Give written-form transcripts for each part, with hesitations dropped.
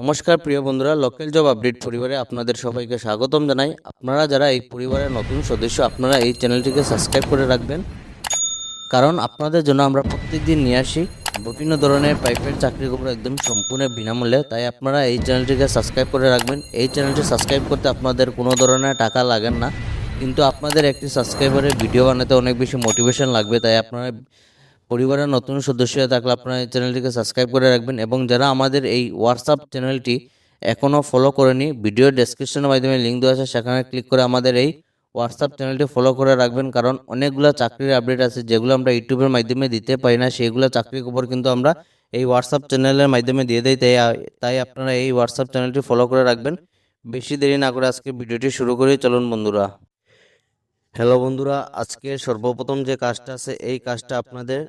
নমস্কার প্রিয় বন্ধুরা, লোকাল জব আপডেট পরিবারে আপনাদের সবাইকে স্বাগতম জানাই। আপনারা যারা এই পরিবারের নতুন সদস্য, আপনারা এই চ্যানেলটিকে সাবস্ক্রাইব করে রাখবেন, কারণ আপনাদের জন্য আমরা প্রত্যেকদিন নিয়ে আসি বিভিন্ন ধরনের প্রাইভেট চাকরির খবর একদম সম্পূর্ণ বিনামূল্যে। তাই আপনারা এই চ্যানেলটিকে সাবস্ক্রাইব করে রাখবেন। এই চ্যানেলটি সাবস্ক্রাইব করতে আপনাদের কোনো ধরনের টাকা লাগে না, কিন্তু আপনাদের একটি সাবস্ক্রাইবারের ভিডিও বানাতে অনেক বেশি মোটিভেশন লাগবে। তাই আপনারা পরিবারের নতুন সদস্য হয়ে থাকলে আপনারা এই চ্যানেলটিকে সাবস্ক্রাইব করে রাখবেন, এবং যারা আমাদের এই হোয়াটসঅ্যাপ চ্যানেলটি এখনও ফলো করেনি, ভিডিও ডেসক্রিপশনের মাধ্যমে লিঙ্ক দেওয়া আছে, সেখানে ক্লিক করে আমাদের এই হোয়াটসঅ্যাপ চ্যানেলটি ফলো করে রাখবেন। কারণ অনেকগুলো চাকরির আপডেট আছে যেগুলো আমরা ইউটিউবের মাধ্যমে দিতে পারি না, সেইগুলো চাকরির খবর কিন্তু আমরা এই হোয়াটসঅ্যাপ চ্যানেলের মাধ্যমে দিয়ে দিই। তাই আপনারা এই হোয়াটসঅ্যাপ চ্যানেলটি ফলো করে রাখবেন। বেশি দেরি না করে আজকে ভিডিওটি শুরু করি, চলুন বন্ধুরা। হ্যালো বন্ধুরা, আজকে সর্বপ্রথম যে কাজটা আছে এই কাজটা আপনাদের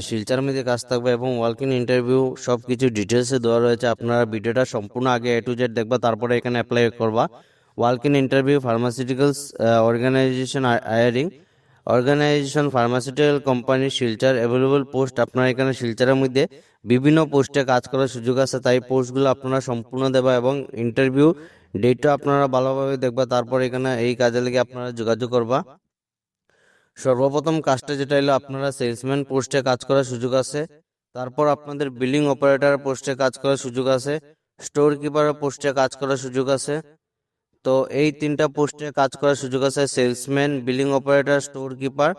শিলচার মধ্যে কাজ থাকবে, এবং ওয়ার্ক ইন ইন্টারভিউ সব কিছু ডিটেলসে দেওয়া রয়েছে। আপনারা ভিডিওটা সম্পূর্ণ আগে A to Z দেখবা, তারপরে এখানে অ্যাপ্লাই করবা। Work in interview pharmaceuticals organization pharmaceutical company Silchar, available post. আপনারা এখানে শিলচারের মধ্যে বিভিন্ন পোস্টে কাজ করার সুযোগ আছে, তাই পোস্টগুলো আপনারা সম্পূর্ণ দেবা এবং ইন্টারভিউ ডেটটা আপনারা ভালোভাবে দেখবা। তারপর এখানে এই কাজে লেগে আপনারা যোগাযোগ করবা। সর্বপ্রথম কাজটা যেটা হলো, আপনারা সেলসম্যান পোস্টে কাজ করার সুযোগ আছে। তারপর আপনাদের বিলিং অপারেটর পোস্টে কাজ করার সুযোগ আছে, স্টোর কিপার পোস্টে কাজ করার সুযোগ আছে। তো এই তিনটা পোস্টে কাজ করার সুযোগ আছে, salesman, billing operator, store keeper.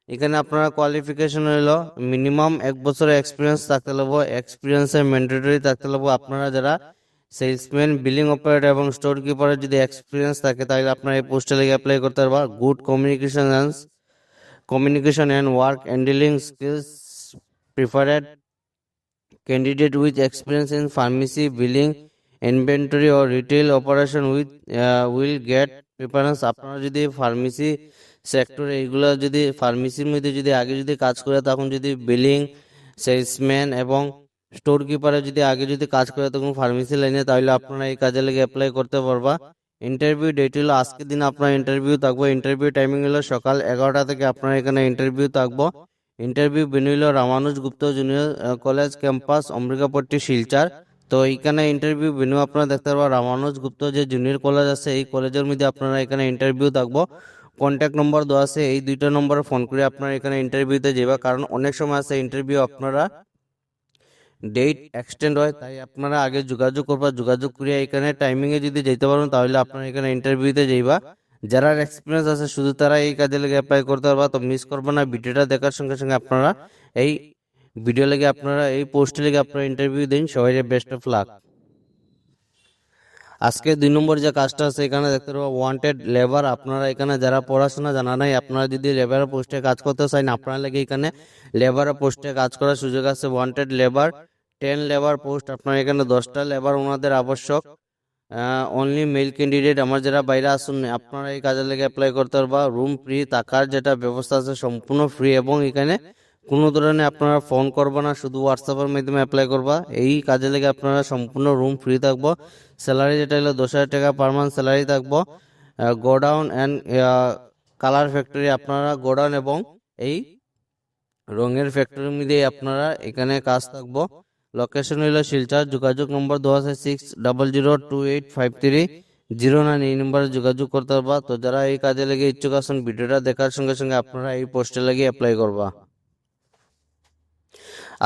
এখানে আপনারা কোয়ালিফিকেশন হলো মিনিমাম 1 বছরের এক্সপিরিয়েন্স থাকতে লাগবে, এক্সপিরিয়েন্সের ম্যান্ডেটরি থাকতে লাগবে। আপনারা যারা সেলসম্যান, বিলিং অপারেটর এবং স্টোর কিপারের যদি এক্সপিরিয়েন্স থাকে, তাহলে আপনারা এই পোস্টে লেগে অ্যাপ্লাই করতে পারবা। Good communication and work handling skills preferred. Candidate with experience in pharmacy, billing, inventory or retail operation will get preference. আপনারা যদি ফার্মেসি সেক্টরে এইগুলো যদি ফার্মেসির মধ্যে যদি আগে যদি কাজ করে, তখন যদি বিলিং, সেলসম্যান এবং স্টোর কিপারে যদি আগে যদি কাজ করে তখন ফার্মেসি লাইনে, তাহলে আপনারা এই কাজে লেগে অ্যাপ্লাই করতে পারবা। ইন্টারভিউ ডেট হলো আজকের দিন আপনার ইন্টারভিউ থাকবো। ইন্টারভিউ টাইমিং হলো সকাল 11টা থেকে আপনার এখানে ইন্টারভিউ থাকবো। ইন্টারভিউ ভেন্যু হলো রামানুজ গুপ্ত জুনিয়র কলেজ ক্যাম্পাস, অমৃকাপট্টি, শিলচর। তো এইখানে ইন্টারভিউ ভেন্যু আপনারা দেখতে পারবেন রামানুজ গুপ্ত যে জুনিয়র কলেজ আছে, এই কলেজের মধ্যে আপনারা এখানে ইন্টারভিউ থাকবো। কন্ট্যাক্ট নম্বর দেওয়া আছে, এই দুইটা নম্বরে ফোন করে আপনারা এখানে ইন্টারভিউতে যাবা। কারণ অনেক সময় আছে ইন্টারভিউ আপনারা ডেট এক্সটেন্ড হয়, তাই আপনারা আগে যোগাযোগ করবা। যোগাযোগ করে এখানে টাইমিংয়ে যদি যেতে পারেন, তাহলে আপনারা এখানে ইন্টারভিউতে যাইবা। যারা এক্সপিরিয়েন্স আছে শুধু তারা এই কাজে লেগে অ্যাপ্লাই করতে পারবা। তো মিস করবে না, ভিডিওটা দেখার সঙ্গে সঙ্গে আপনারা এই ভিডিও লেগে আপনারা এই পোস্টে লেগে আপনারা ইন্টারভিউ দিন। সবাই বেস্ট অফ লাক। আজকে 2 নম্বর যে কাজটা আছে এখানে দেখতে পাবো ওয়ান্টেড লেবার। আপনারা এখানে যারা পড়াশোনা জানা নাই, আপনারা যদি লেবার পোস্টে কাজ করতে চান, আপনারা লাগে এখানে লেবার পোস্টে কাজ করার সুযোগ আছে। Wanted labour 10 labour post. আপনারা এখানে 10টা লেবার ওনাদের আবশ্যক। Only male candidate. আমার যারা বাইরে আসুন, আপনারা এই কাজের লেগে অ্যাপ্লাই করতে পারবা। রুম ফ্রি, থাকার যেটা ব্যবস্থা আছে সম্পূর্ণ ফ্রি, এবং এখানে কোনো ধরনের আপনারা ফোন করবা না, শুধু হোয়াটসঅ্যাপের মাধ্যমে অ্যাপ্লাই করবা। এই কাজে লেগে আপনারা সম্পূর্ণ রুম ফ্রি থাকবো। স্যালারি যেটা হলো 10,000 টাকা পার মান্থ স্যালারি থাকবো। গোডাউন অ্যান্ড কালার ফ্যাক্টরি, আপনারা গোডাউন এবং এই রঙের ফ্যাক্টরির মধ্যে আপনারা এখানে কাজ থাকবো। লোকেশন হইল শিলচর। যোগাযোগ নম্বর 2600285309, এই নম্বরে যোগাযোগ করতে পারবা। তো যারা এই কাজে লেগে ইচ্ছুক আছেন, ভিডিওটা দেখার সঙ্গে সঙ্গে আপনারা এই পোস্টে লেগে অ্যাপ্লাই করবা।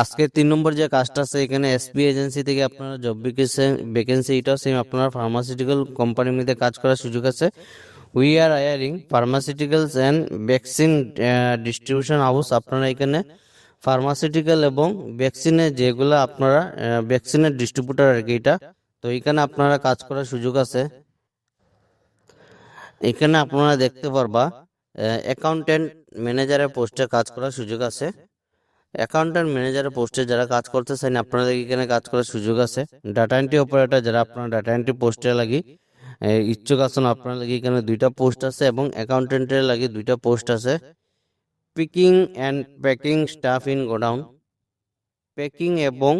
আজকে 3 নম্বর যে কাজটা আছে এখানে এসপি এজেন্সি থেকে আপনারা জব ভ্যাকেন্সি, এটা সেম আপনারা ফার্মাসিউটিক্যাল কোম্পানির মধ্যে কাজ করার সুযোগ আছে। We are hiring pharmaceuticals and vaccine distribution house. আপনারা এখানে ফার্মাসিউটিক্যাল এবং ভ্যাকসিনের যেগুলো আপনারা ভ্যাকসিনের ডিস্ট্রিবিউটার আর কি এটা। তো এখানে আপনারা কাজ করার সুযোগ আছে। এখানে আপনারা দেখতে পারবা অ্যাকাউন্টেন্ট ম্যানেজারের পোস্টে কাজ করার সুযোগ আছে। অ্যাকাউন্টেন্ট ম্যানেজারের পোস্টে যারা কাজ করতে চান, আপনাদের এখানে কাজ করার সুযোগ আছে। ডাটা এন্ট্রি অপারেটর, যারা আপনারা ডাটা এন্ট্রি পোস্টে লাগি ইচ্ছুক আছেন, আপনার লাগে এখানে 2টা পোস্ট আছে, এবং অ্যাকাউন্টেন্টের লাগে 2টা পোস্ট আছে। Picking and packing staff in godown. Packing এবং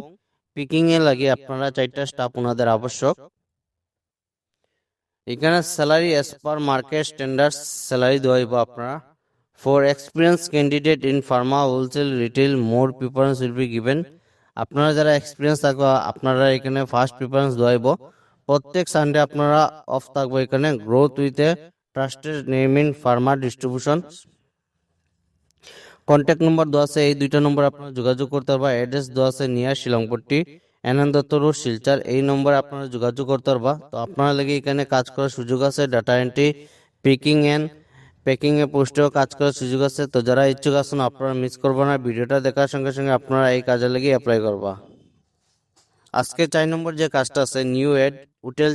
পিকিং এ লাগে আপনারা 4টা স্টাফ ওনাদের আবশ্যক। এখানে salary as per market standard salary দেওয়া হইব আপনারা। For experienced candidate in pharma, wholesale, retail, more preference will be given. আপনারা যারা এক্সপিরিয়েন্স থাকবে আপনারা এখানে ফার্স্ট প্রিফারেন্স দেওয়াইব। প্রত্যেক সানডে আপনারা অফ থাকবে এখানে। Growth with a trusted name in farmer distribution. Contact number দেওয়া আছে, এই দুইটা নম্বর আপনারা যোগাযোগ করতে পারবা। অ্যাড্রেস দেওয়া আছে near Shillongpatti NN Dutta road Silchar, এই নম্বরে আপনারা যোগাযোগ করতে পারবা। তো আপনারা লাগে এখানে কাজ করার সুযোগ আছে। ডাটা এন্ট্রি, প্যাকিং এ পোস্টেও কাজ করার সুযোগ আছে। তো যারা ইচ্ছুক আছেন আপনারা মিস করবেন না, ভিডিওটা দেখার সঙ্গে সঙ্গে আপনারা এই কাজে লেগে অ্যাপ্লাই করবা। আজকে 4 নম্বর যে কাজটা আছে নিউ এড হোটেল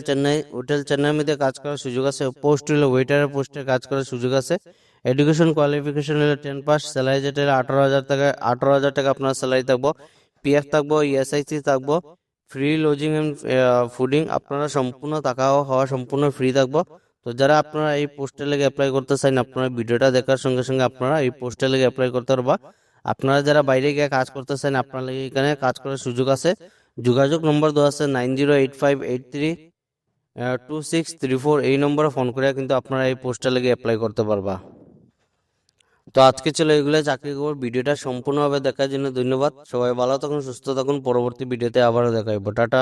চেন্নাইয়ের মধ্যে কাজ করার সুযোগ আছে। পোস্ট হলো ওয়েটারের পোস্টে কাজ করার সুযোগ আছে। এডুকেশন কোয়ালিফিকেশন হলো 10 পাস। স্যালারি যেটা হলো 18,000 টাকা আপনার স্যালারি থাকবো। পিএফ থাকবো, ইএসআইসি থাকবো, ফ্রি লজিং এন্ড ফুডিং আপনারা সম্পূর্ণ টাকা হওয়া সম্পূর্ণ ফ্রি থাকবো। তো যারা আপনারা এই পোস্টে লেগে অ্যাপ্লাই করতে চান আপনারা ভিডিওটা দেখার সঙ্গে সঙ্গে আপনারা এই পোস্টে লেগে অ্যাপ্লাই করতে পারবা। আপনারা যারা বাইরে গিয়ে কাজ করতে চান আপনারা লেগে এখানে কাজ করার সুযোগ আছে। যোগাযোগ নম্বর দেওয়া আছে 9085832634, এই নম্বরে ফোন করে কিন্তু আপনারা এই পোস্টে লেগে অ্যাপ্লাই করতে পারবা। তো আজকে ছিল এগুলো চাকরি খবর। ভিডিওটা সম্পূর্ণভাবে দেখার জন্য ধন্যবাদ। সবাই ভালো থাকুন, সুস্থ থাকুন। পরবর্তী ভিডিওতে আবারও দেখা হবে। টাটা।